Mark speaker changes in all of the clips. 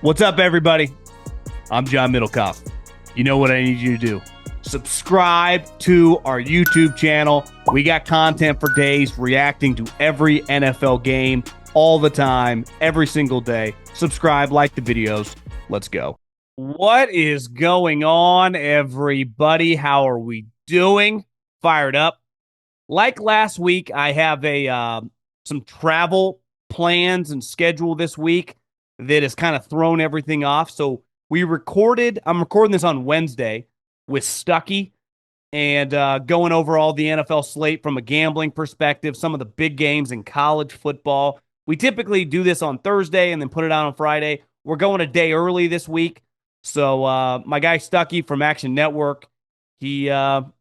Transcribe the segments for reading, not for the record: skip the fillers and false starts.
Speaker 1: What's up, everybody? I'm John Middlekauff. You know what I need you to do. Subscribe to our YouTube channel. We got content for days reacting to every NFL game all the time, every single day. Subscribe, like the videos. Let's go. What is going on, everybody? How are we doing? Fired up. Like last week, I have some travel plans and schedule this week that has kind of thrown everything off. So I'm recording this on Wednesday with Stuckey and going over all the NFL slate from a gambling perspective, some of the big games in college football. We typically do this on Thursday and then put it out on Friday. We're going a day early this week. So my guy Stuckey from Action Network, we'll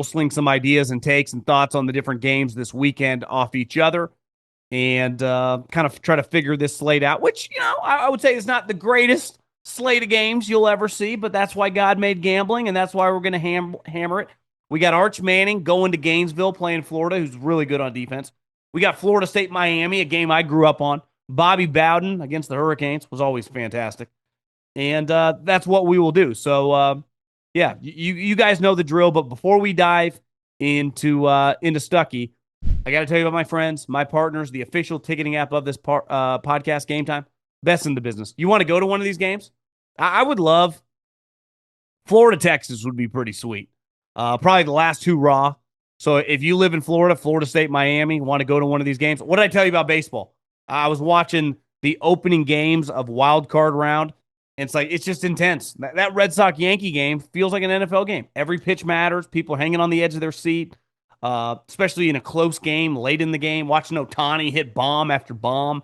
Speaker 1: sling some ideas and takes and thoughts on the different games this weekend off each other and kind of try to figure this slate out, which, I would say is not the greatest slate of games you'll ever see, but that's why God made gambling, and that's why we're going to hammer it. We got Arch Manning going to Gainesville playing Florida, who's really good on defense. We got Florida State Miami, a game I grew up on. Bobby Bowden against the Hurricanes was always fantastic. And that's what we will do. So, you guys know the drill, but before we dive into Stuckey, I got to tell you about my friends, my partners, the official ticketing app of this podcast, GameTime. Best in the business. You want to go to one of these games? I would love Florida, Texas would be pretty sweet. Probably the last two raw. So if you live in Florida, Florida State, Miami, want to go to one of these games. What did I tell you about baseball? I was watching the opening games of wild card round. And it's just intense. That Red Sox-Yankee game feels like an NFL game. Every pitch matters. People hanging on the edge of their seat, especially in a close game, late in the game, watching Ohtani hit bomb after bomb.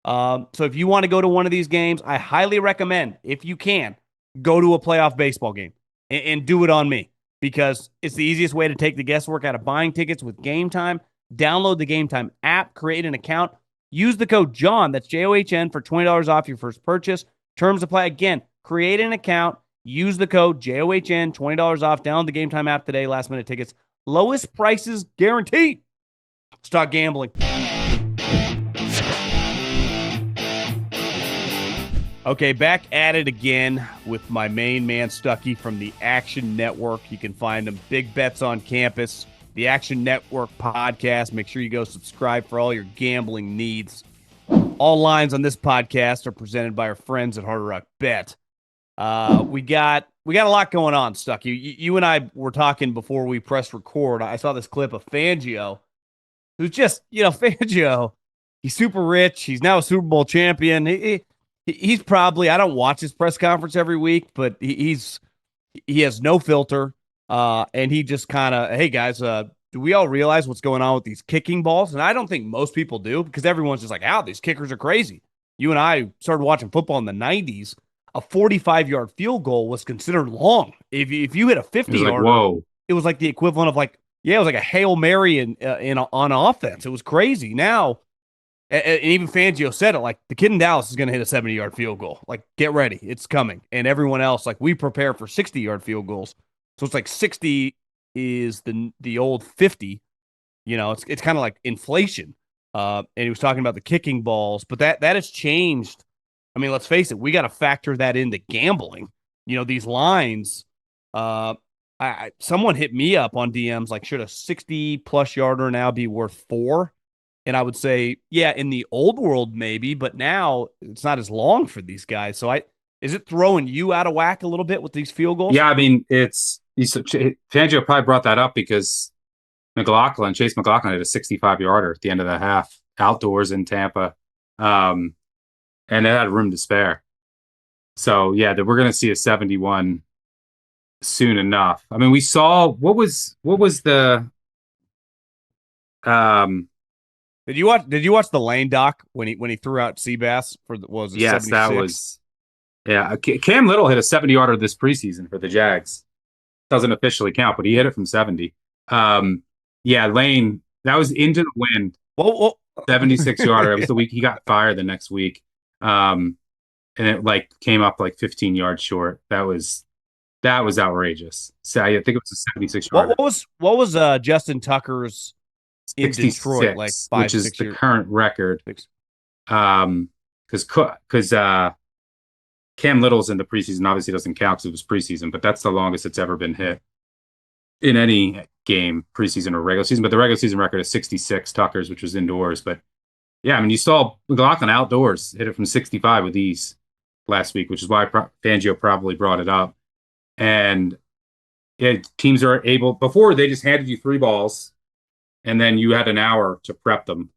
Speaker 1: So if you want to go to one of these games, I highly recommend, if you can, go to a playoff baseball game and do it on me because it's the easiest way to take the guesswork out of buying tickets with GameTime. Download the GameTime app, create an account, use the code JOHN, that's JOHN, for $20 off your first purchase. Terms apply. Again, create an account, use the code JOHN, $20 off. Download the GameTime app today. Last minute tickets. Lowest prices guaranteed. Let's talk gambling. Okay, back at it again with my main man, Stuckey, from the Action Network. You can find him, Big Bets on Campus, the Action Network podcast. Make sure you go subscribe for all your gambling needs. All lines on this podcast are presented by our friends at Hard Rock Bet. We got a lot going on, Stuckey. You and I were talking before we pressed record. I saw this clip of Fangio, who's just, Fangio. He's super rich. He's now a Super Bowl champion. He's probably, I don't watch his press conference every week, but he has no filter. And he just kind of, hey guys, do we all realize what's going on with these kicking balls? And I don't think most people do because everyone's just like, these kickers are crazy. You and I started watching football in the 90s. A 45-yard field goal was considered long. If you hit a 50-yarder, it was like the equivalent of it was like a Hail Mary on offense. It was crazy. Now, and even Fangio said it, the kid in Dallas is going to hit a 70-yard field goal. Get ready. It's coming. And everyone else, we prepare for 60-yard field goals. So it's 60 is the old 50, it's kind of like inflation. And he was talking about the kicking balls, but that has changed. I mean, let's face it, we got to factor that into gambling. These lines, someone hit me up on DMs, should a 60+ yarder now be worth 4? And I would say, yeah, in the old world, maybe, but now it's not as long for these guys. So is it throwing you out of whack a little bit with these field goals?
Speaker 2: Yeah, I mean, Fangio probably brought that up because Chase McLaughlin had a 65-yarder at the end of the half outdoors in Tampa. And it had room to spare. So, yeah, that we're going to see a 71 soon enough. I mean, we saw what was the
Speaker 1: Did you watch the Lane doc when he threw out Seabass for was it
Speaker 2: yes,
Speaker 1: 76?
Speaker 2: that was Cam Little hit a 70-yarder this preseason for the Jags. Doesn't officially count, but he hit it from 70. Lane, that was into the wind.
Speaker 1: Whoa.
Speaker 2: 76-yarder. It was the week he got fired the next week. And it came up 15 yards short. That was outrageous. So I think it was a 76-yarder.
Speaker 1: What was Justin Tucker's in
Speaker 2: 66,
Speaker 1: Detroit,
Speaker 2: which is the current record. because Cam Little's in the preseason obviously doesn't count because it was preseason, but that's the longest it's ever been hit in any game, preseason or regular season. But the regular season record is 66 Tuckers, which was indoors. But yeah, I mean, you saw McLaughlin outdoors hit it from 65 with ease last week, which is why Fangio probably brought it up. And yeah, teams are able, before they just handed you 3 balls and then you had an hour to prep them.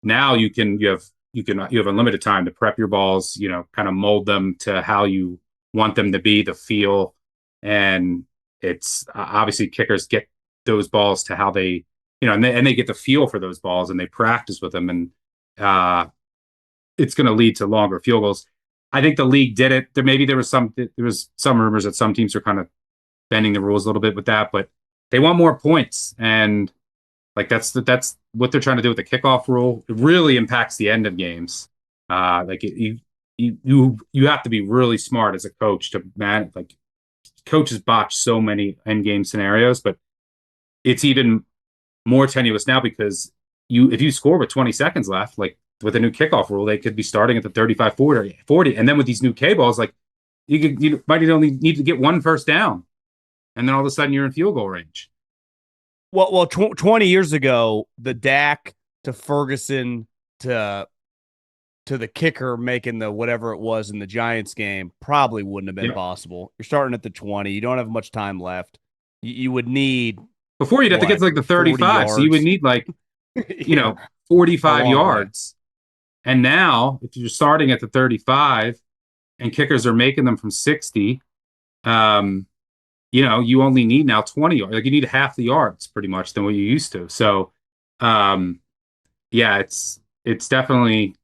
Speaker 2: Now you have unlimited time to prep your balls, kind of mold them to how you want them to be, the feel. And it's obviously kickers get those balls to how they, and they get the feel for those balls and they practice with them. And it's going to lead to longer field goals. I think the league did it. There was some rumors that some teams are kind of bending the rules a little bit with that, but they want more points. And like that's what they're trying to do with the kickoff rule. It really impacts the end of games. You have to be really smart as a coach to manage. Like coaches botch so many end game scenarios, but it's even more tenuous now because if you score with 20 seconds left, like with a new kickoff rule, they could be starting at the 35, 40. And then with these new K balls, like you might only need to get 1 first down. And then all of a sudden you're in field goal range.
Speaker 1: Well, 20 years ago, the Dak to Ferguson to the kicker making the whatever it was in the Giants game probably wouldn't have been possible. You're starting at the 20. You don't have much time left. You would need
Speaker 2: before you'd have to get to like the 35. So you would need 45 yards. And now if you're starting at the 35 and kickers are making them from 60, you only need now 20 yards. Like you need half the yards pretty much than what you used to. So, it's definitely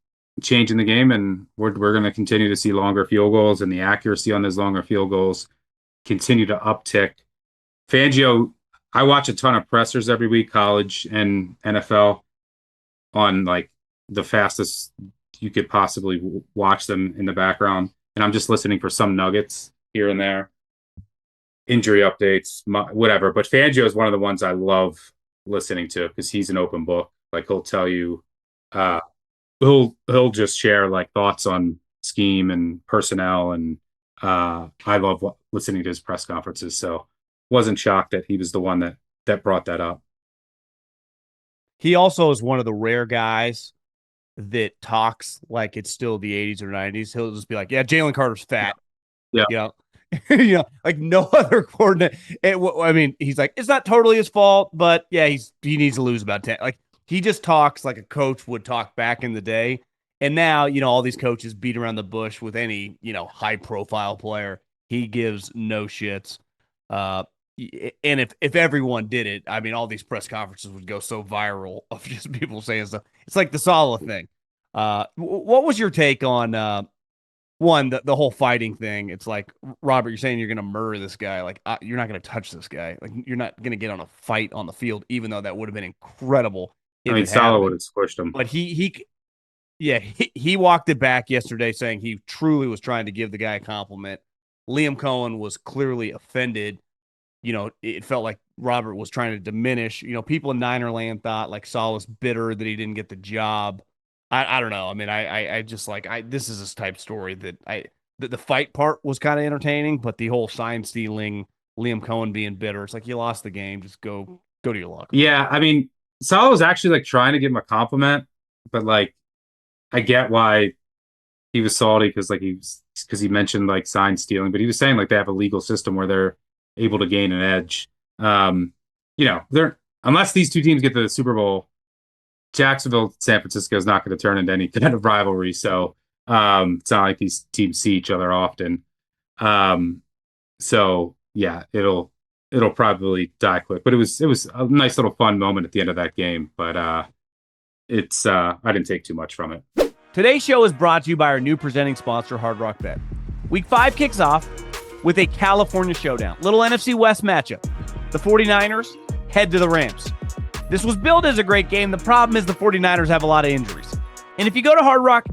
Speaker 2: changing the game, and we're going to continue to see longer field goals, and the accuracy on those longer field goals continue to uptick. Fangio, I watch a ton of pressers every week, college and NFL, on like the fastest you could possibly watch them in the background, and I'm just listening for some nuggets here and there. Injury updates, whatever. But Fangio is one of the ones I love listening to because he's an open book. Like he'll tell you, he'll just share like thoughts on scheme and personnel, and I love listening to his press conferences. So wasn't shocked that he was the one that brought that up.
Speaker 1: He also is one of the rare guys that talks like it's still the 80s or 90s. He'll just be like, "Yeah, Jalen Carter's fat."
Speaker 2: Yeah.
Speaker 1: Like no other coordinate. He's like, it's not totally his fault, but yeah, he needs to lose about 10. Like he just talks like a coach would talk back in the day. And now, all these coaches beat around the bush with any, high profile player. He gives no shits. And if everyone did it, all these press conferences would go so viral of just people saying stuff. It's like the Saleh thing. What was your take on, one, the whole fighting thing? It's like, Robert, you're saying you're going to murder this guy. Like, you're not going to touch this guy. Like, you're not going to get on a fight on the field, even though that would have been incredible.
Speaker 2: Saleh would have squished him.
Speaker 1: But he walked it back yesterday, saying he truly was trying to give the guy a compliment. Liam Coen was clearly offended. It felt like Robert was trying to diminish. People in Niner land thought like Saleh's bitter that he didn't get the job. I don't know. I just like, this is this type story that the fight part was kind of entertaining, but the whole sign stealing, Liam Coen being bitter, it's like you lost the game. Just go to your locker.
Speaker 2: Yeah. Saleh was actually like trying to give him a compliment, but like, I get why he was salty because he mentioned like sign stealing, but he was saying like they have a legal system where they're able to gain an edge. Unless these two teams get to the Super Bowl, Jacksonville, San Francisco is not going to turn into any kind of rivalry. So it's not like these teams see each other often. So yeah, it'll probably die quick. But it was a nice little fun moment at the end of that game. But I didn't take too much from it.
Speaker 1: Today's show is brought to you by our new presenting sponsor, Hard Rock Bet. Week 5 kicks off with a California showdown. Little NFC West matchup. The 49ers head to the Rams. This was billed as a great game. The problem is the 49ers have a lot of injuries. And if you go to Hard Rock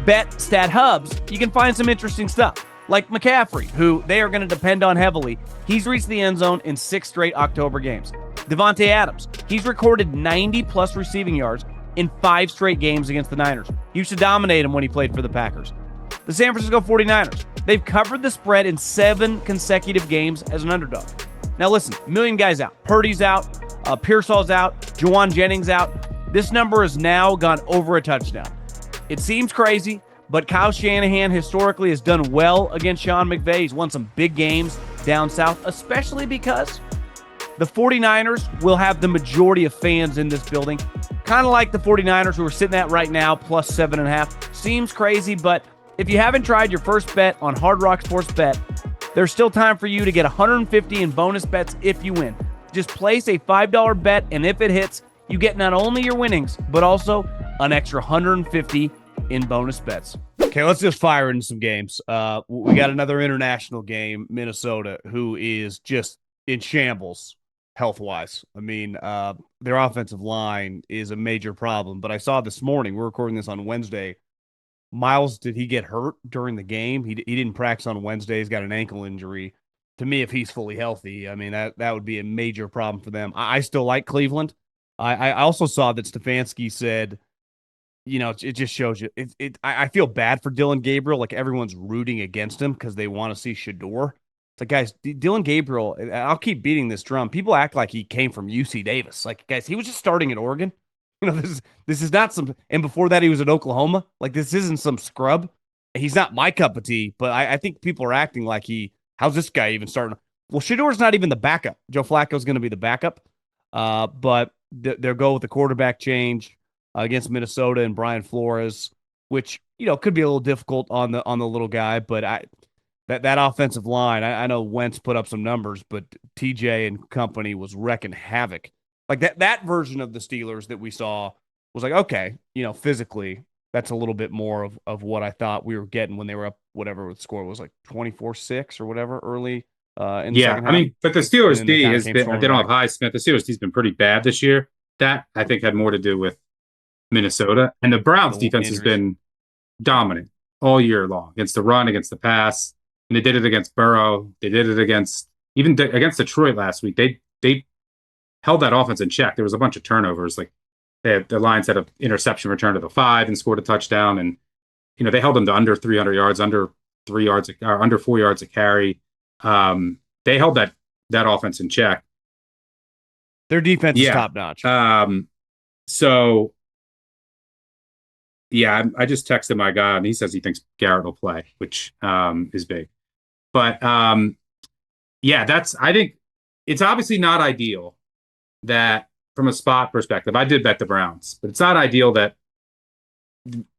Speaker 1: Bet Stat Hubs, you can find some interesting stuff. Like McCaffrey, who they are going to depend on heavily. He's reached the end zone in 6 straight October games. Devontae Adams, he's recorded 90-plus receiving yards in 5 straight games against the Niners. He used to dominate them when he played for the Packers. The San Francisco 49ers, they've covered the spread in 7 consecutive games as an underdog. Now listen, a million guys out. Purdy's out, Pearsall's out, Juwan Jennings out. This number has now gone over a touchdown. It seems crazy, but Kyle Shanahan historically has done well against Sean McVay. He's won some big games down south, especially because the 49ers will have the majority of fans in this building. Kind of like the 49ers who are sitting at right now, plus 7.5. Seems crazy, but if you haven't tried your first bet on Hard Rock Sports Bet, there's still time for you to get $150 in bonus bets if you win. Just place a $5 bet, and if it hits, you get not only your winnings, but also an extra $150 in bonus bets. Okay, let's just fire into some games. We got another international game, Minnesota, who is just in shambles health-wise. I mean, their offensive line is a major problem, but I saw this morning, we're recording this on Wednesday, Miles, did he get hurt during the game? He didn't practice on Wednesday. He's got an ankle injury. To me, if he's fully healthy, I mean, that would be a major problem for them. I still like Cleveland. I also saw that Stefanski said, you know, it just shows you. I feel bad for Dylan Gabriel. Like, everyone's rooting against him because they want to see Shador. It's like, guys, Dylan Gabriel, I'll keep beating this drum. People act like he came from UC Davis. Like, guys, he was just starting at Oregon. You know, this is not some, and before that he was at Oklahoma. Like, this isn't some scrub. He's not my cup of tea, but I think people are acting like how's this guy even starting? Well, Shador's not even the backup. Joe Flacco's going to be the backup. But they'll go with the quarterback change against Minnesota and Brian Flores, which, you know, could be a little difficult on the little guy, but that offensive line, I know Wentz put up some numbers, but TJ and company was wrecking havoc. Like that version of the Steelers that we saw was like, okay, you know, physically, that's a little bit more of what I thought we were getting when they were up, whatever the score was, like 24-6 or whatever early in the second half.
Speaker 2: I mean, but the Steelers D has been, they don't have
Speaker 1: back.
Speaker 2: Highsmith. The Steelers D's been pretty bad this year. That, I think, had more to do with Minnesota. And the Browns defense has been dominant all year long against the run, against the pass. And they did it against Burrow. They did it against Detroit last week. They held that offense in check. There was a bunch of turnovers. Like, the Lions had an interception return to the 5 and scored a touchdown. And, you know, they held them to under 300 yards, under 4 yards a carry. They held that offense in check.
Speaker 1: Their defense is top notch.
Speaker 2: So, yeah, I just texted my guy, and he says he thinks Garrett will play, which is big. But yeah, I think it's obviously not ideal that, from a spot perspective, I did bet the Browns, but it's not ideal that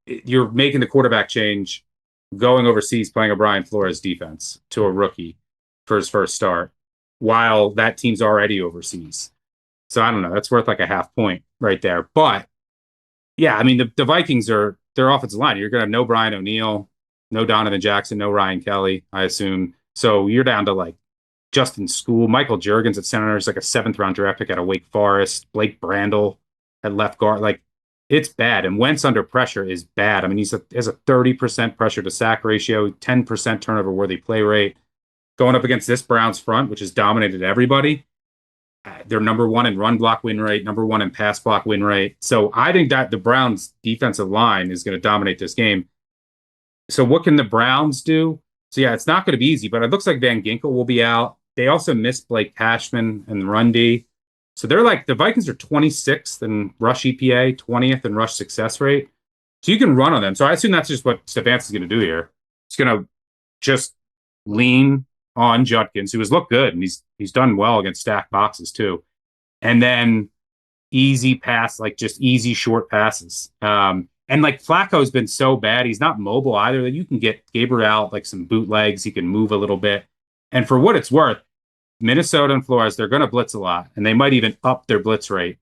Speaker 2: you're making the quarterback change, going overseas, playing a Brian Flores defense to a rookie for his first start, while that team's already overseas. So I don't know. That's worth like a half point right there. But yeah, I mean, the Vikings are their offensive line. You're going to have no Brian O'Neill, no Donovan Jackson, no Ryan Kelly, I assume. So you're down to like Justin School, Michael Juergens at center is like a 7th round draft pick out of Wake Forest, Blake Brandel at left guard. Like, it's bad. And Wentz under pressure is bad. I mean, he has a 30% pressure to sack ratio, 10% turnover worthy play rate. Going up against this Browns front, which has dominated everybody. They're number 1 in run block win rate, number 1 in pass block win rate. So I think that the Browns defensive line is going to dominate this game. So what can the Browns do? So yeah, it's not going to be easy, but it looks like Van Ginkel will be out. They also missed Blake Cashman and run D. So they're like, the Vikings are 26th in rush EPA, 20th in rush success rate. So you can run on them. So I assume that's just what Stefanski's going to do here. He's going to just lean on Judkins, who has looked good, and he's done well against stacked boxes too. And then easy pass, like just easy short passes. And like Flacco's been so bad, he's not mobile either, that you can get Gabriel out like some bootlegs. He can move a little bit. And for what it's worth, Minnesota and Flores, they're going to blitz a lot, and they might even up their blitz rate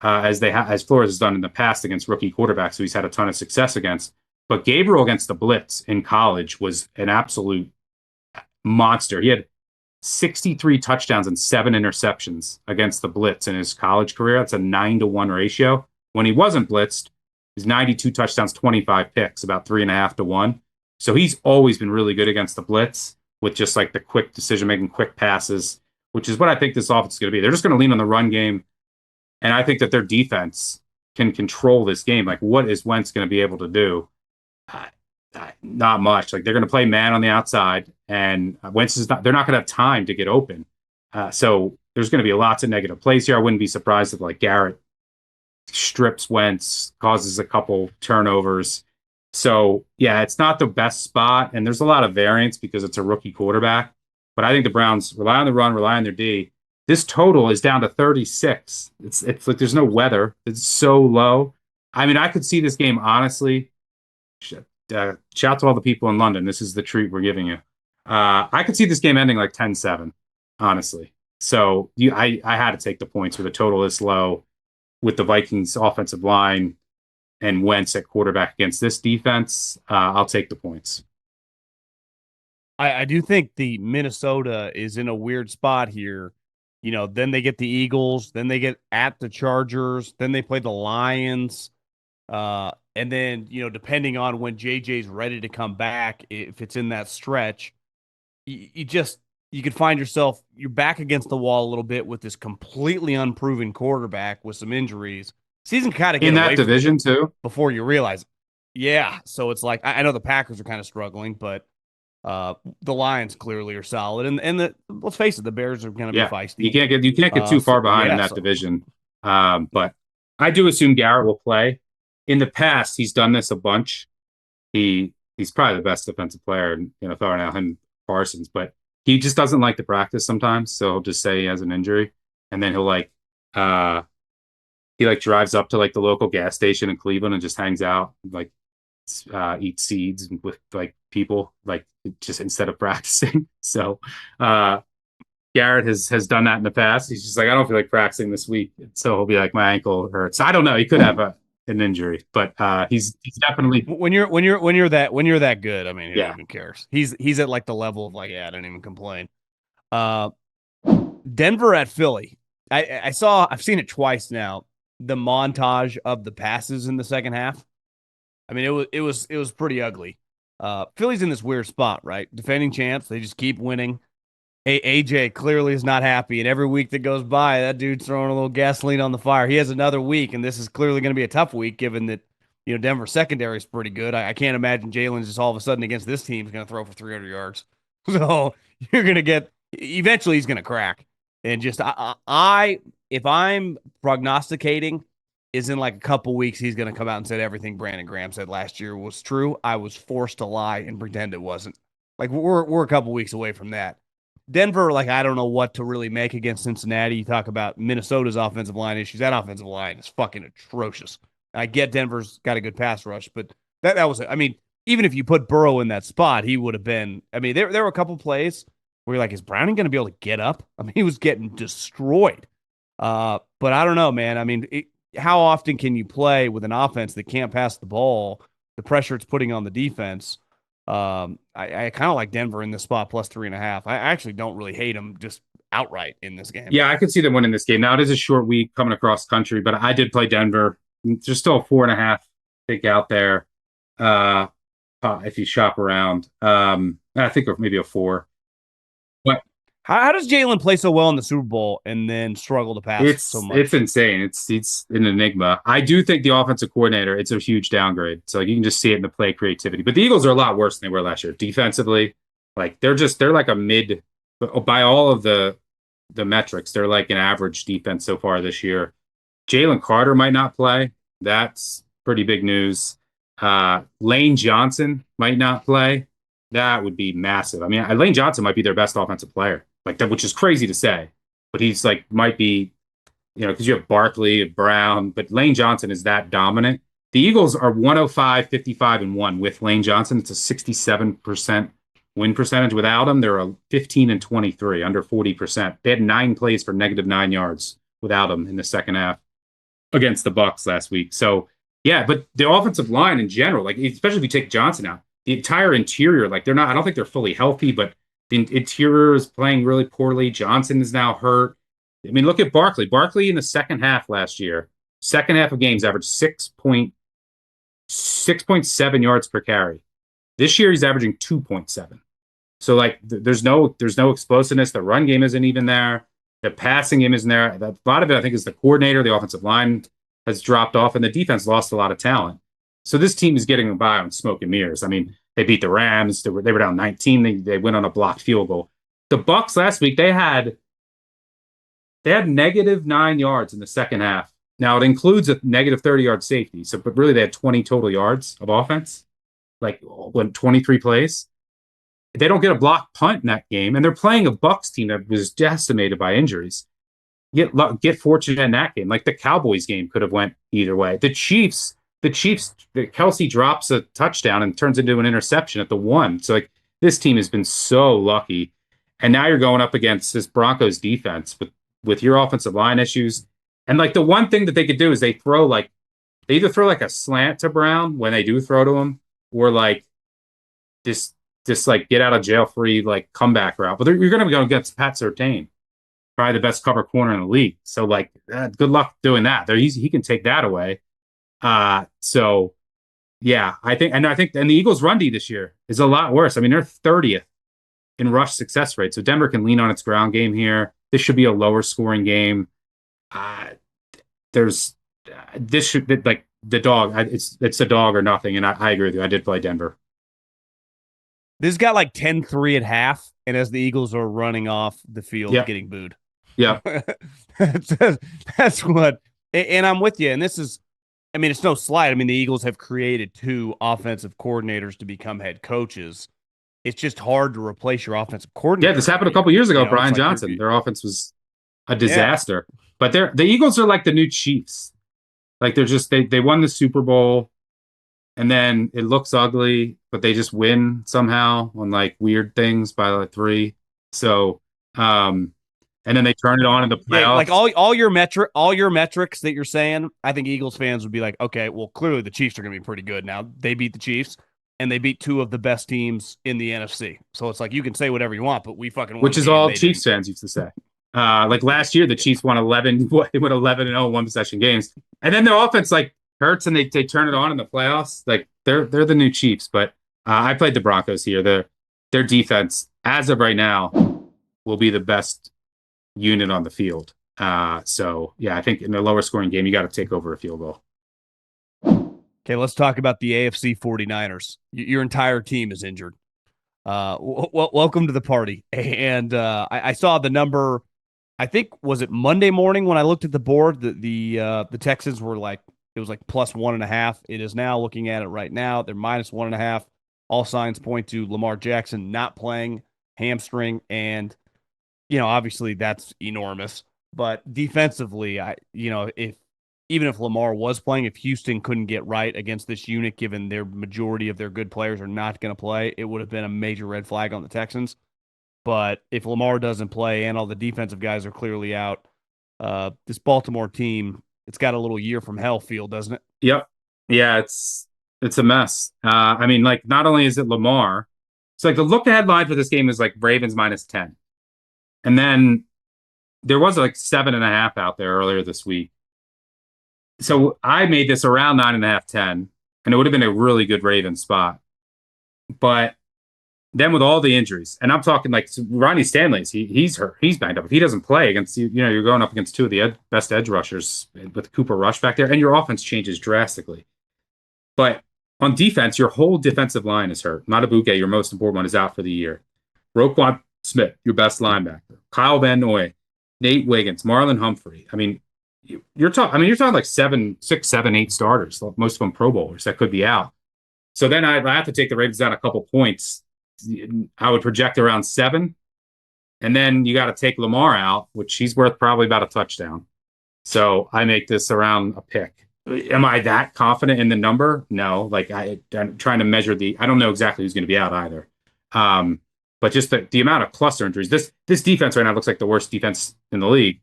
Speaker 2: as Flores has done in the past against rookie quarterbacks who he's had a ton of success against. But Gabriel against the blitz in college was an absolute monster. He had 63 touchdowns and 7 interceptions against the blitz in his college career. That's a 9-to-1 ratio. When he wasn't blitzed, he's 92 touchdowns, 25 picks, about 3.5 to 1. So he's always been really good against the blitz with just like the quick decision-making, quick passes, which is what I think this offense is going to be. They're just going to lean on the run game. And I think that their defense can control this game. Like, what is Wentz going to be able to do? Not much. Like, they're going to play man on the outside, and Wentz is not. They're not going to have time to get open. So there's going to be lots of negative plays here. I wouldn't be surprised if like Garrett strips Wentz, causes a couple turnovers. So yeah, it's not the best spot, and there's a lot of variance because it's a rookie quarterback. But I think the Browns rely on the run, rely on their D. This total is down to 36. It's like there's no weather. It's so low. I mean, I could see this game honestly. Shout to all the people in London. This is the treat we're giving you. I could see this game ending like 10-7, honestly. So I had to take the points with a total this low with the Vikings offensive line and Wentz at quarterback against this defense. I'll take the points.
Speaker 1: I do think the Minnesota is in a weird spot here. You know, then they get the Eagles, then they get at the Chargers, then they play the Lions. And then, you know, depending on when JJ's ready to come back, if it's in that stretch, you could find yourself, you're back against the wall a little bit with this completely unproven quarterback with some injuries. Season kind of
Speaker 2: in that division too
Speaker 1: before you realize it. Yeah. So it's like, I know the Packers are kind of struggling, but the Lions clearly are solid. And let's face it, the Bears are going to be feisty.
Speaker 2: You can't get too far behind in that division. But I do assume Garrett will play. In the past, he's done this a bunch. He's probably the best defensive player in NFL right now, him Parsons, but he just doesn't like to practice sometimes. So he'll just say he has an injury, and then he'll he drives up to like the local gas station in Cleveland and just hangs out, like eats seeds with like people, like just instead of practicing. So Garrett has done that in the past. He's just like, I don't feel like practicing this week, so he'll be like, my ankle hurts. I don't know. He could have an injury, but he's definitely
Speaker 1: when you're that good. I mean, who even cares? He's at like the level of like, I don't even complain. Denver at Philly. I've seen it twice now. The montage of the passes in the second half. I mean, it was pretty ugly. Philly's in this weird spot, right? Defending champs, they just keep winning. AJ clearly is not happy, and every week that goes by, that dude's throwing a little gasoline on the fire. He has another week, and this is clearly going to be a tough week, given that Denver's secondary is pretty good. I can't imagine Jalen's just all of a sudden against this team is going to throw for 300 yards. So you're going to get eventually he's going to crack. And just if I'm prognosticating, is in like a couple weeks he's going to come out and say everything Brandon Graham said last year was true. I was forced to lie and pretend it wasn't. Like we're a couple weeks away from that. Denver, like, I don't know what to really make against Cincinnati. You talk about Minnesota's offensive line issues. That offensive line is fucking atrocious. I get Denver's got a good pass rush, but that was, I mean, even if you put Burrow in that spot, he would have been, I mean, there were a couple plays where you're like, is Browning going to be able to get up? I mean, he was getting destroyed. But I don't know, man. I mean, how often can you play with an offense that can't pass the ball, the pressure it's putting on the defense? I kind of like Denver in this spot plus 3.5. I actually don't really hate them just outright in this game.
Speaker 2: Yeah, I could see them winning this game. Now it is a short week coming across country, but I did play Denver. There's still a 4.5 pick out there. If you shop around, I think maybe a 4. But
Speaker 1: how does Jalen play so well in the Super Bowl and then struggle to pass so much?
Speaker 2: It's insane. It's an enigma. I do think the offensive coordinator, it's a huge downgrade. So you can just see it in the play creativity. But the Eagles are a lot worse than they were last year. Defensively, like they're like a mid, by all of the metrics, they're like an average defense so far this year. Jalen Carter might not play. That's pretty big news. Lane Johnson might not play. That would be massive. I mean, Lane Johnson might be their best offensive player. Like that, which is crazy to say, but he's like might be, because you have Barkley, Brown, but Lane Johnson is that dominant. The Eagles are 105, 55-1 with Lane Johnson. It's a 67% win percentage. Without him, they're a 15-23, under 40%. They had 9 plays for -9 yards without him in the second half against the Bucs last week. So yeah, but the offensive line in general, like especially if you take Johnson out, the entire interior, like they're not. I don't think they're fully healthy, but the interior is playing really poorly. Johnson is now hurt. I mean, look at Barkley. Barkley in the second half last year, second half of games, averaged 6.7 yards per carry. This year, he's averaging 2.7. So, like, there's no explosiveness. The run game isn't even there. The passing game isn't there. A lot of it, I think, is the coordinator, the offensive line has dropped off, and the defense lost a lot of talent. So this team is getting by on smoke and mirrors. I mean, they beat the Rams. They were down 19. They went on a blocked field goal. The Bucs last week, they had -9 yards in the second half. Now it includes a -30-yard safety. So, but really they had 20 total yards of offense, like when 23 plays. They don't get a blocked punt in that game, and they're playing a Bucs team that was decimated by injuries. Get fortunate in that game. Like the Cowboys game could have went either way. The Chiefs, Kelsey drops a touchdown and turns into an interception at the 1. So like this team has been so lucky. And now you're going up against this Broncos defense with your offensive line issues. And like the one thing that they could do is they either throw like a slant to Brown when they do throw to him, or like this like get out of jail free like comeback route. But you're going to go against Pat Surtain, probably the best cover corner in the league. So like good luck doing that. He can take that away. So yeah, I think the Eagles' run D this year is a lot worse. I mean, they're 30th in rush success rate. So Denver can lean on its ground game here. This should be a lower scoring game. This should like the dog. It's a dog or nothing. And I agree with you. I did play Denver.
Speaker 1: This got like 10-3 at half, and as the Eagles are running off the field, getting booed.
Speaker 2: Yeah,
Speaker 1: that's what. And I'm with you. And this is, I mean, it's no slight. I mean, the Eagles have created 2 offensive coordinators to become head coaches. It's just hard to replace your offensive coordinator.
Speaker 2: Yeah, this happened a couple years ago. Brian Johnson, their offense was a disaster. Yeah. But the Eagles are like the new Chiefs. Like they're just they won the Super Bowl, and then it looks ugly, but they just win somehow on like weird things by like 3. So, and then they turn it on in the playoffs. Yeah,
Speaker 1: like all your metrics that you're saying, I think Eagles fans would be like, okay, well, clearly the Chiefs are going to be pretty good now. They beat the Chiefs. And they beat 2 of the best teams in the NFC. So it's like you can say whatever you want, but we fucking won.
Speaker 2: Which is all Chiefs fans used to say. Like last year, the Chiefs won 11. They went 11-0 one possession games, and then their offense like hurts, and they turn it on in the playoffs. Like they're the new Chiefs. But I played the Broncos here. Their defense, as of right now, will be the best unit on the field. So yeah, I think in a lower scoring game, you got to take over a field goal.
Speaker 1: Okay, let's talk about the AFC 49ers. Your entire team is injured. Welcome to the party. And I saw the number, I think, was it Monday morning when I looked at the board, the Texans were like, it was like +1.5. It is now, looking at it right now, they're -1.5. All signs point to Lamar Jackson not playing, hamstring, and, obviously that's enormous. But defensively, even if Lamar was playing, if Houston couldn't get right against this unit, given their majority of their good players are not going to play, it would have been a major red flag on the Texans. But if Lamar doesn't play and all the defensive guys are clearly out, this Baltimore team, it's got a little year from hell feel, doesn't it?
Speaker 2: Yep. Yeah, it's a mess. I mean, like, not only is it Lamar, it's like the look-ahead line for this game is like Ravens -10. And then there was like 7.5 out there earlier this week. So I made this around 9.5, 10, and it would have been a really good Ravens spot. But then with all the injuries, and I'm talking like Ronnie Stanley's, he's hurt, he's banged up. If he doesn't play against you're going up against 2 of the best edge rushers with Cooper Rush back there, and your offense changes drastically. But on defense, your whole defensive line is hurt. Matabuke, your most important one, is out for the year. Roquan Smith, your best linebacker. Kyle Van Noy, Nate Wiggins, Marlon Humphrey. I mean, you're talking like 6, 7, 8 starters, most of them Pro Bowlers that could be out. So then I have to take the Ravens down a couple points. I would project around 7. And then you got to take Lamar out, which he's worth probably about a touchdown. So I make this around a pick. Am I that confident in the number? No. Like I'm trying to measure I don't know exactly who's going to be out either. But just the amount of cluster injuries. This defense right now looks like the worst defense in the league.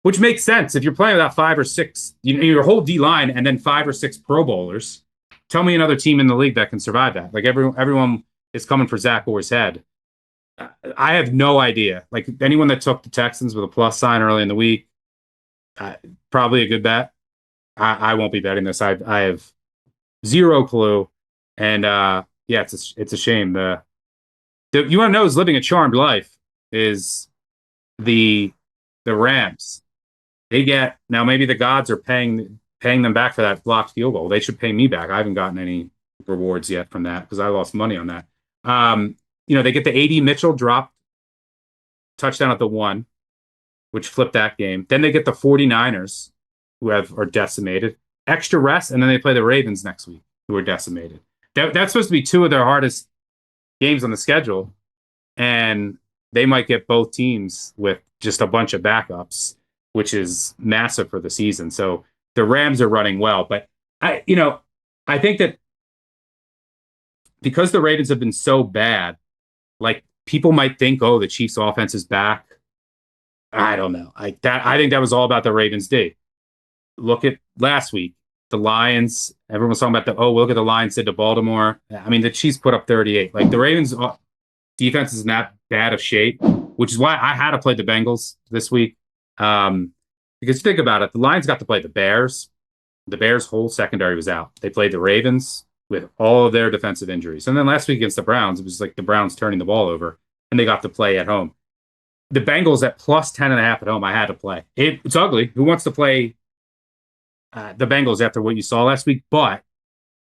Speaker 2: Which makes sense. If you're playing without 5 or 6, your whole D-line and then 5 or 6 Pro Bowlers, tell me another team in the league that can survive that. Like everyone is coming for Zach Orr's head. I have no idea. Like anyone that took the Texans with a plus sign early in the week, probably a good bet. I won't be betting this. I have zero clue. And yeah, it's a shame. You want to know who's living a charmed life is the Rams. They get, now maybe the gods are paying paying them back for that blocked field goal. They should pay me back. I haven't gotten any rewards yet from that because I lost money on that. They get the AD Mitchell drop touchdown at the 1, which flipped that game. Then they get the 49ers, who are decimated. Extra rest, and then they play the Ravens next week, who are decimated. That's supposed to be 2 of their hardest games on the schedule, and they might get both teams with just a bunch of backups, which is massive for the season. So the Rams are running well, but I think that because the Ravens have been so bad, like people might think, oh, the Chiefs' offense is back. I don't know. I think that was all about the Ravens' day. Look at last week, the Lions. Everyone was talking about look at the Lions did to Baltimore. I mean, the Chiefs put up 38. Like the Ravens' defense is not bad of shape, which is why I had to play the Bengals this week. Because think about it, the Lions got to play the Bears. The Bears' whole secondary was out. They played the Ravens with all of their defensive injuries. And then last week against the Browns, it was like the Browns turning the ball over, and they got to play at home. The Bengals at plus 10.5 at home, I had to play. It's ugly. Who wants to play the Bengals after what you saw last week? But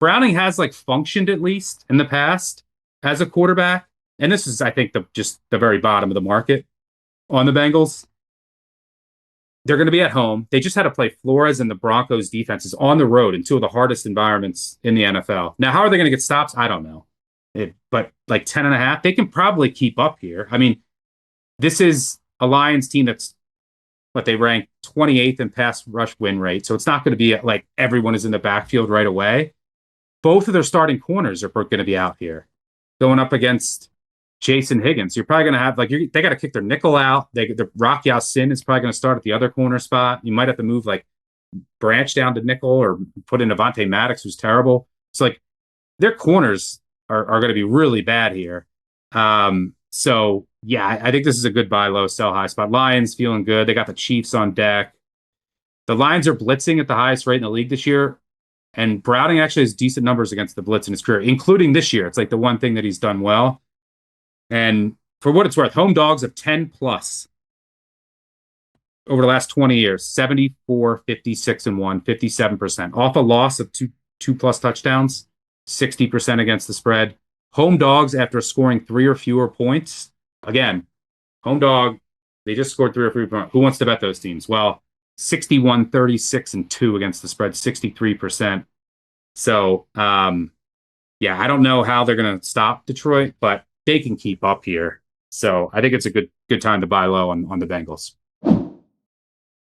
Speaker 2: Browning has functioned at least in the past as a quarterback. And this is, I think, just the very bottom of the market on the Bengals. They're going to be at home. They just had to play Flores and the Broncos defenses on the road in 2 of the hardest environments in the NFL. Now, how are they going to get stops? I don't know. But 10.5, they can probably keep up here. I mean, this is a Lions team that's they rank 28th in pass rush win rate. So it's not going to be everyone is in the backfield right away. Both of their starting corners are going to be out here going up against Jason Higgins. You're probably going to have they got to kick their nickel out. The Rock Sin is probably going to start at the other corner spot. You might have to move Branch down to nickel or put in Avonte Maddox, who's terrible. So their corners are going to be really bad here. So yeah, I think this is a good buy low, sell high spot. Lions feeling good. They got the Chiefs on deck. The Lions are blitzing at the highest rate in the league this year. And Browning actually has decent numbers against the blitz in his career, including this year. It's the one thing that he's done well. And for what it's worth, home dogs of 10 plus over the last 20 years, 74, 56 and 1, 57%. Off a loss of two plus touchdowns, 60% against the spread. Home dogs after scoring 3 or fewer points. Again, home dog, they just scored 3 or fewer points. Who wants to bet those teams? Well, 61, 36 and 2 against the spread, 63%. So, yeah, I don't know how they're going to stop Detroit, but they can keep up here. So I think it's a good time to buy low on the Bengals.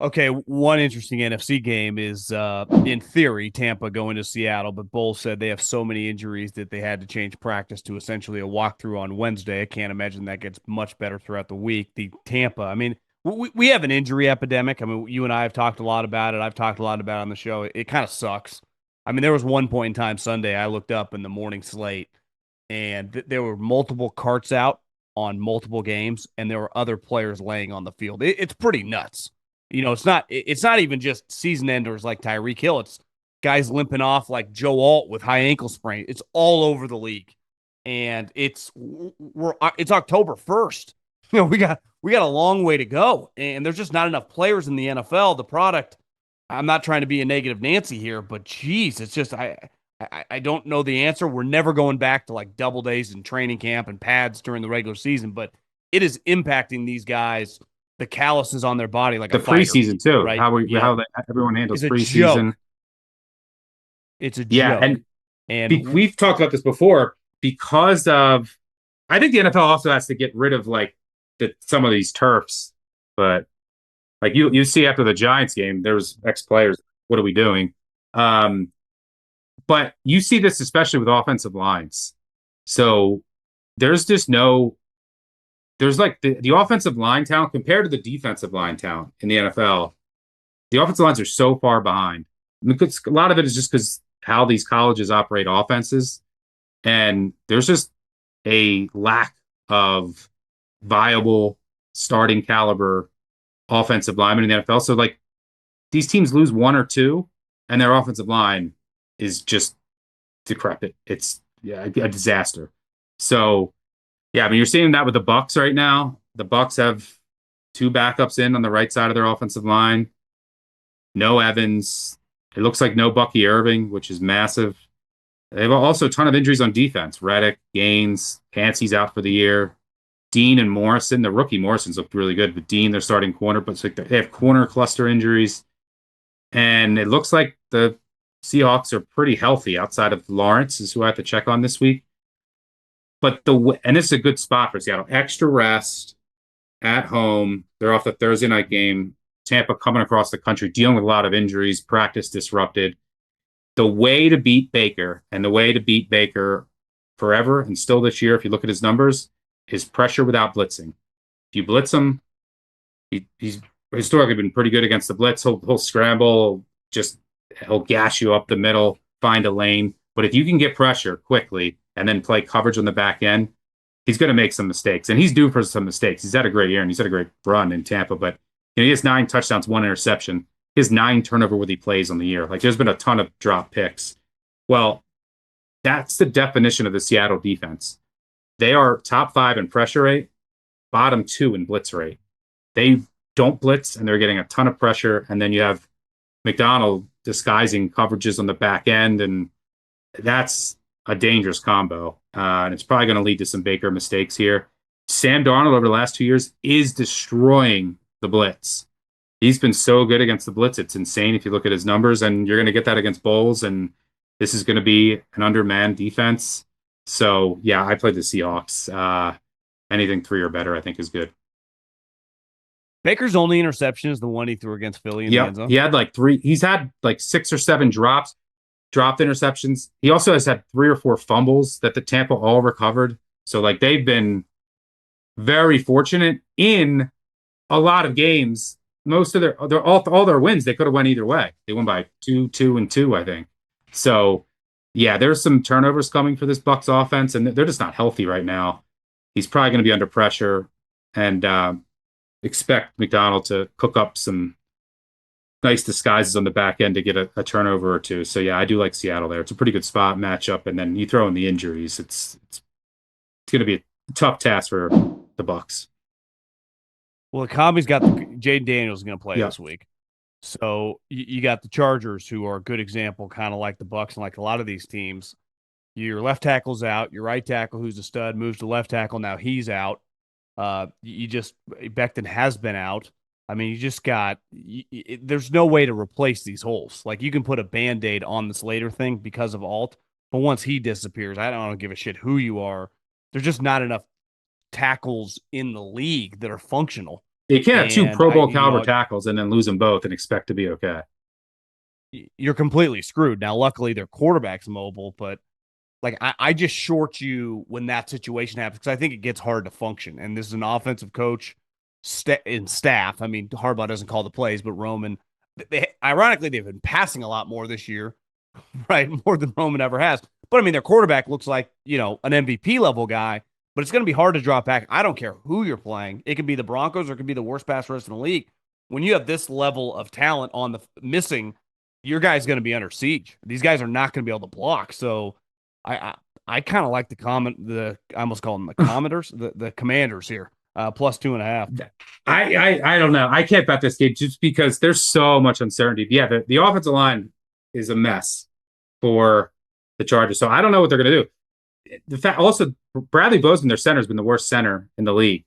Speaker 1: Okay, one interesting NFC game is, in theory, Tampa going to Seattle, but Bowles said they have so many injuries that they had to change practice to essentially a walkthrough on Wednesday. I can't imagine that gets much better throughout the week. The Tampa, I mean, we have an injury epidemic. I mean, you and I have talked a lot about it. I've talked a lot about it on the show. It kind of sucks. I mean, there was one point in time Sunday I looked up in the morning slate, and there were multiple carts out on multiple games, and there were other players laying on the field. It's pretty nuts. It's not even just season enders like Tyreek Hill. It's guys limping off like Joe Alt with high ankle sprain. It's all over the league, and it's October 1st. We got a long way to go, and there's just not enough players in the NFL. The product. I'm not trying to be a negative Nancy here, but geez, it's just I don't know the answer. We're never going back to double days in training camp and pads during the regular season, but it is impacting these guys. The calluses on their body like
Speaker 2: the
Speaker 1: a fighter,
Speaker 2: preseason too.
Speaker 1: right?
Speaker 2: How everyone handles preseason.
Speaker 1: Joke. It's a
Speaker 2: yeah,
Speaker 1: joke.
Speaker 2: And we've talked about this before because of. I think the NFL also has to get rid of some of these turfs, but you see after the Giants game, there was ex-players. What are we doing? But you see this especially with offensive lines. So there's just no. There's the offensive line talent compared to the defensive line talent in the NFL. The offensive lines are so far behind. Because a lot of it is just because how these colleges operate offenses. And there's just a lack of viable starting caliber offensive linemen in the NFL. So these teams lose 1 or 2 and their offensive line is just decrepit. It's a disaster. So yeah, I mean, you're seeing that with the Bucs right now. The Bucs have 2 backups in on the right side of their offensive line. No Evans. It looks like no Bucky Irving, which is massive. They have also a ton of injuries on defense. Reddick, Gaines, Yancey's out for the year. Dean and Morrison, the rookie Morrison's looked really good, but Dean, they're starting corner, but it's like they have corner cluster injuries. And it looks like the Seahawks are pretty healthy outside of Lawrence, is who I have to check on this week. But and this is a good spot for Seattle. Extra rest at home. They're off the Thursday night game. Tampa coming across the country, dealing with a lot of injuries, practice disrupted. The way to beat Baker, and the way to beat Baker forever and still this year, if you look at his numbers, is pressure without blitzing. If you blitz him, he's historically been pretty good against the blitz. He'll scramble, he'll gash you up the middle, find a lane. But if you can get pressure quickly and then play coverage on the back end, he's going to make some mistakes. And he's due for some mistakes. He's had a great year and he's had a great run in Tampa, but he has 9 touchdowns, 1 interception. He has 9 turnover-worthy plays on the year. Like, there's been a ton of drop picks. Well, that's the definition of the Seattle defense. They are top 5 in pressure rate, bottom 2 in blitz rate. They don't blitz, and they're getting a ton of pressure. And then you have McDonald disguising coverages on the back end, and that's a dangerous combo. And it's probably going to lead to some Baker mistakes here. Sam Darnold over the last 2 years is destroying the blitz. He's been so good against the blitz. It's insane if you look at his numbers, and you're going to get that against Bowles, and this is going to be an undermanned defense. So, yeah, I played the Seahawks. Anything 3 or better, I think, is good.
Speaker 1: Baker's only interception is the one he threw against Philly in the end zone.
Speaker 2: He had like 3. He's had like 6 or 7 dropped interceptions. He also has had 3 or 4 fumbles that the Tampa all recovered. So, like, they've been very fortunate in a lot of games. Most of all their wins, they could have went either way. They won by 2-2, I think. So, yeah, there's some turnovers coming for this Bucs offense, and they're just not healthy right now. He's probably going to be under pressure, and expect McDonald to cook up some nice disguises on the back end to get a turnover or 2. So, yeah, I do like Seattle there. It's a pretty good spot matchup, and then you throw in the injuries. It's going to be a tough task for the Bucs.
Speaker 1: Well, the Commies got Jaden Daniels is going to play this week. So you got the Chargers, who are a good example, kind of like the Bucs and like a lot of these teams. Your left tackle's out. Your right tackle, who's a stud, moves to left tackle. Now he's out. Becton has been out. I mean, you just got there's no way to replace these holes. Like, you can put a Band-Aid on this later thing because of Alt, but once he disappears, I don't give a shit who you are. There's just not enough tackles in the league that are functional.
Speaker 2: You can't have 2 Pro Bowl caliber tackles and then lose them both and expect to be okay.
Speaker 1: You're completely screwed. Now, luckily, their quarterback's mobile, but like, I just short you when that situation happens because I think it gets hard to function. And this is an offensive coach and staff. I mean, Harbaugh doesn't call the plays, but Roman, ironically, they've been passing a lot more this year, right? More than Roman ever has. But I mean, their quarterback looks like, an MVP level guy, but it's going to be hard to drop back. I don't care who you're playing. It could be the Broncos or it could be the worst pass rush in the league. When you have this level of talent on the missing, your guy's going to be under siege. These guys are not going to be able to block. So I kind of like I almost call them the Commanders, the Commanders here, plus 2.5.
Speaker 2: I don't know. I can't bet this game just because there's so much uncertainty. Yeah, the offensive line is a mess for the Chargers. So I don't know what they're going to do. The fact also, Bradley Bozeman, their center, has been the worst center in the league.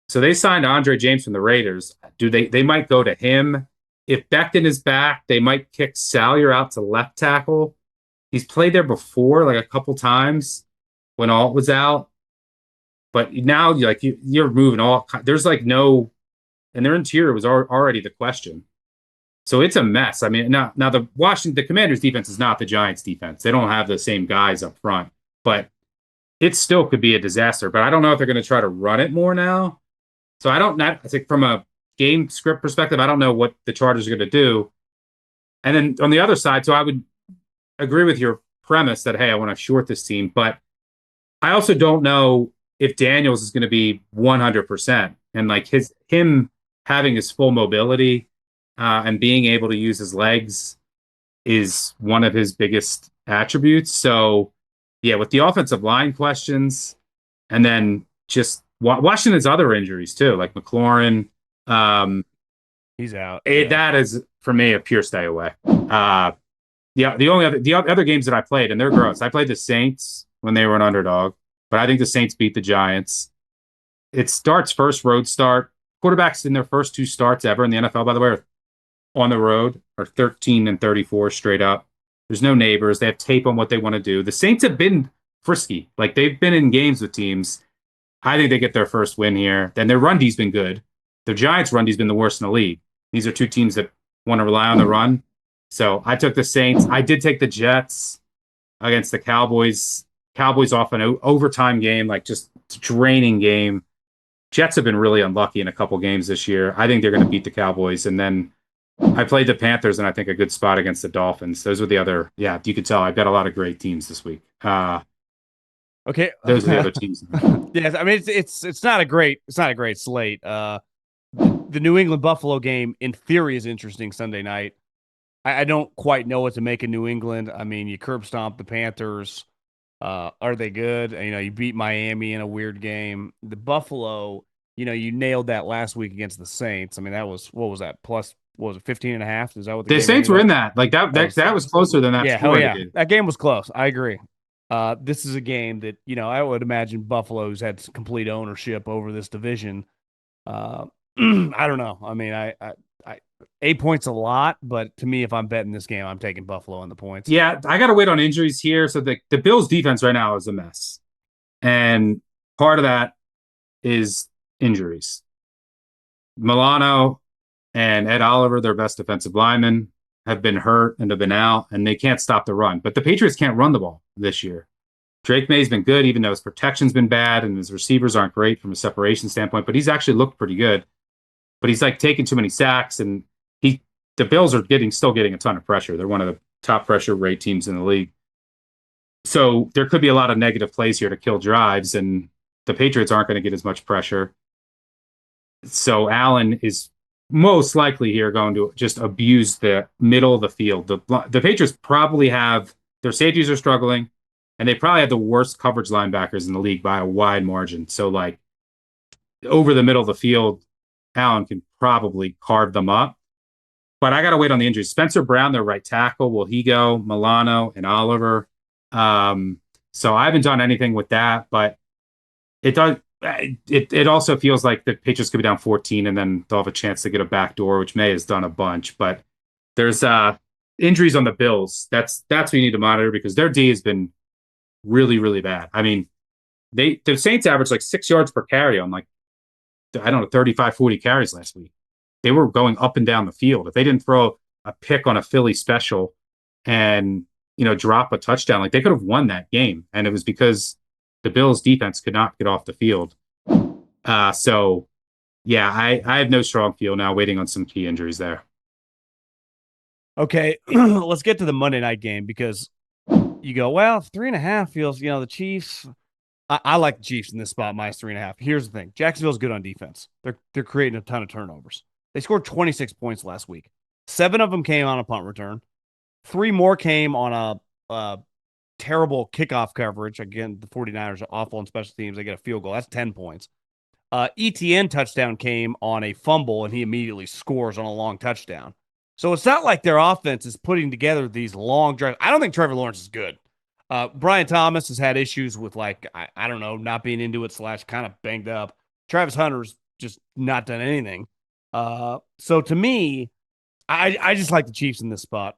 Speaker 2: So they signed Andre James from the Raiders. They might go to him. If Becton is back, they might kick Salyer out to left tackle. He's played there before, like a couple times when Alt was out. But now, you're moving all. There's like no, and their interior was already the question. So it's a mess. I mean, now the Commanders' defense is not the Giants' defense. They don't have the same guys up front, but it still could be a disaster. But I don't know if they're going to try to run it more now. So I think from a game script perspective, I don't know what the Chargers are going to do. And then on the other side, so I would agree with your premise that, hey, I want to short this team, but I also don't know if Daniels is going to be 100%. And like him having his full mobility and being able to use his legs is one of his biggest attributes. So, yeah, with the offensive line questions, and then just Washington's other injuries too, like McLaurin.
Speaker 1: He's out.
Speaker 2: That is for me, a pure stay away. The other games that I played, and they're gross. I played the Saints when they were an underdog, but I think the Saints beat the Giants. It starts first road start. Quarterbacks in their first 2 starts ever in the NFL, by the way, are on the road are 13-34 straight up. There's no neighbors. They have tape on what they want to do. The Saints have been frisky. Like, they've been in games with teams. I think they get their first win here. Then their run D's been good. The Giants' run D's been the worst in the league. These are 2 teams that want to rely on the run. So I took the Saints. I did take the Jets against the Cowboys. Cowboys off an overtime game, like just draining game. Jets have been really unlucky in a couple games this year. I think they're going to beat the Cowboys. And then I played the Panthers, and I think a good spot against the Dolphins. Those were the other. Yeah, you could tell I've got a lot of great teams this week.
Speaker 1: Okay,
Speaker 2: those are the other teams.
Speaker 1: Yes, I mean it's not a great slate. The New England Buffalo game in theory is interesting Sunday night. I don't quite know what to make of New England. I mean, you curb stomp the Panthers. Are they good? You beat Miami in a weird game. The Buffalo, you nailed that last week against the Saints. I mean, what was that? Plus, what was it, 15.5? Is that what
Speaker 2: the Saints were in that? Like that was closer than that.
Speaker 1: Yeah, hell yeah. That game was close. I agree. This is a game that, I would imagine Buffalo's had complete ownership over this division. I don't know. I mean, I 8 points a lot, but to me, if I'm betting this game, I'm taking Buffalo on the points.
Speaker 2: Yeah, I got to wait on injuries here. So the Bills' defense right now is a mess. And part of that is injuries. Milano and Ed Oliver, their best defensive linemen, have been hurt and have been out, and they can't stop the run. But the Patriots can't run the ball this year. Drake May's been good, even though his protection's been bad and his receivers aren't great from a separation standpoint, but he's actually looked pretty good. But he's like taking too many sacks, and the Bills are still getting a ton of pressure. They're one of the top pressure rate teams in the league. So there could be a lot of negative plays here to kill drives, and the Patriots aren't going to get as much pressure. So Allen is most likely here going to just abuse the middle of the field. The Patriots probably have their safeties are struggling, and they probably have the worst coverage linebackers in the league by a wide margin. So, like, over the middle of the field, Allen can probably carve them up. But I got to wait on the injuries. Spencer Brown, their right tackle, will he go? Milano and Oliver. So I haven't done anything with that, but it does. It also feels like the Patriots could be down 14, and then they'll have a chance to get a backdoor, which May has done a bunch. But there's injuries on the Bills. That's what you need to monitor, because their D has been really, really bad. I mean, the Saints averaged like 6 yards per carry on 35, 40 carries last week. They were going up and down the field. If they didn't throw a pick on a Philly special and, drop a touchdown, like, they could have won that game. And it was because the Bills defense could not get off the field. So yeah, I have no strong feel now, waiting on some key injuries there.
Speaker 1: Okay. Let's get to the Monday night game, because you go, well, 3.5 feels, the Chiefs. I like the Chiefs in this spot, minus 3.5. Here's the thing. Jacksonville's good on defense. They're creating a ton of turnovers. They scored 26 points last week. 7 of them came on a punt return. 3 more came on a terrible kickoff coverage. Again, the 49ers are awful on special teams. They get a field goal. That's 10 points. ETN touchdown came on a fumble, and he immediately scores on a long touchdown. So it's not like their offense is putting together these long drives. I don't think Trevor Lawrence is good. Brian Thomas has had issues with, I don't know, not being into it / kind of banged up. Travis Hunter's just not done anything. So to me, I just like the Chiefs in this spot.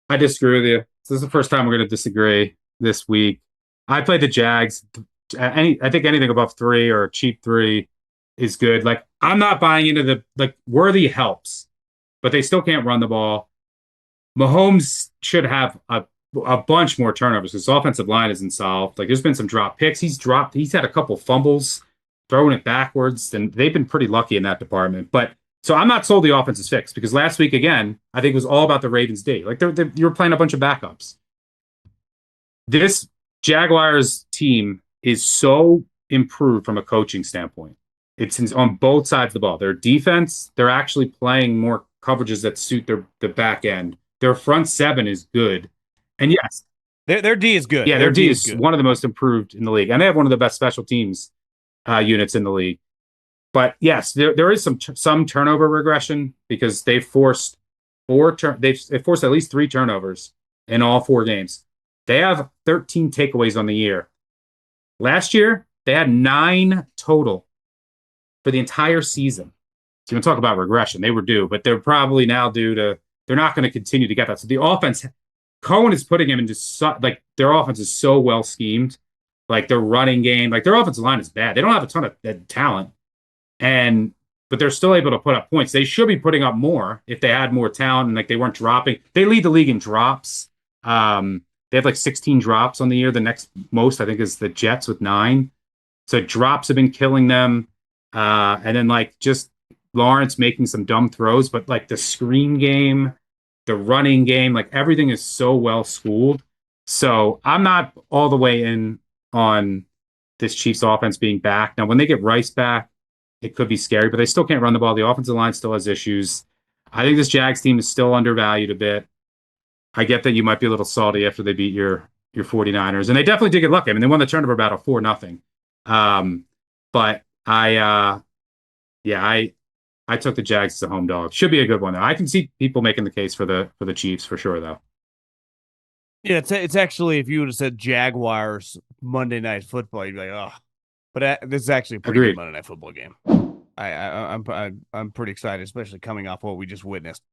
Speaker 2: I disagree with you. This is the first time we're going to disagree this week. I played the Jags. I think anything above 3 or cheap 3 is good. Like, I'm not buying into Worthy helps, but they still can't run the ball. Mahomes should have a bunch more turnovers. His offensive line isn't solved. Like, there's been some drop picks. He's had a couple fumbles, throwing it backwards, and they've been pretty lucky in that department. But so I'm not sold the offense is fixed, because last week, again, I think it was all about the Ravens' D. Like, you're playing a bunch of backups. This Jaguars team is so improved from a coaching standpoint. It's on both sides of the ball. Their defense, they're actually playing more coverages that suit the back end. Their front 7 is good. And yes,
Speaker 1: their D is good.
Speaker 2: Yeah, their D is one of the most improved in the league. And they have one of the best special teams units in the league. But yes, there is some turnover regression, because they forced they've forced at least 3 turnovers in all 4 games. They have 13 takeaways on the year. Last year, they had 9 total for the entire season. So you want to talk about regression. They were due, but they're probably now due to, they're not going to continue to get that. So the offense, Cohen is putting him into, like, their offense is so well schemed. Like, their running game, like, their offensive line is bad. They don't have a ton of talent. But they're still able to put up points. They should be putting up more if they had more talent and like they weren't dropping. They lead the league in drops. They have like 16 drops on the year. The next most, I think, is the Jets with 9. So drops have been killing them. And then like just Lawrence making some dumb throws, but like the screen game, the running game, like everything is so well schooled. So I'm not all the way in on this Chiefs offense being back. Now, when they get Rice back, it could be scary, but they still can't run the ball. The offensive line still has issues. I think this Jags team is still undervalued a bit. I get that you might be a little salty after they beat your 49ers, and they definitely did get lucky. I mean, they won the turnover battle 4-0. But I took the Jags as a home dog. Should be a good one though. I can see people making the case for the Chiefs for sure though.
Speaker 1: Yeah, it's actually, if you would have said Jaguars Monday Night Football, you'd be like, oh. But this is actually a pretty good Monday Night Football game. I'm pretty excited, especially coming off what we just witnessed.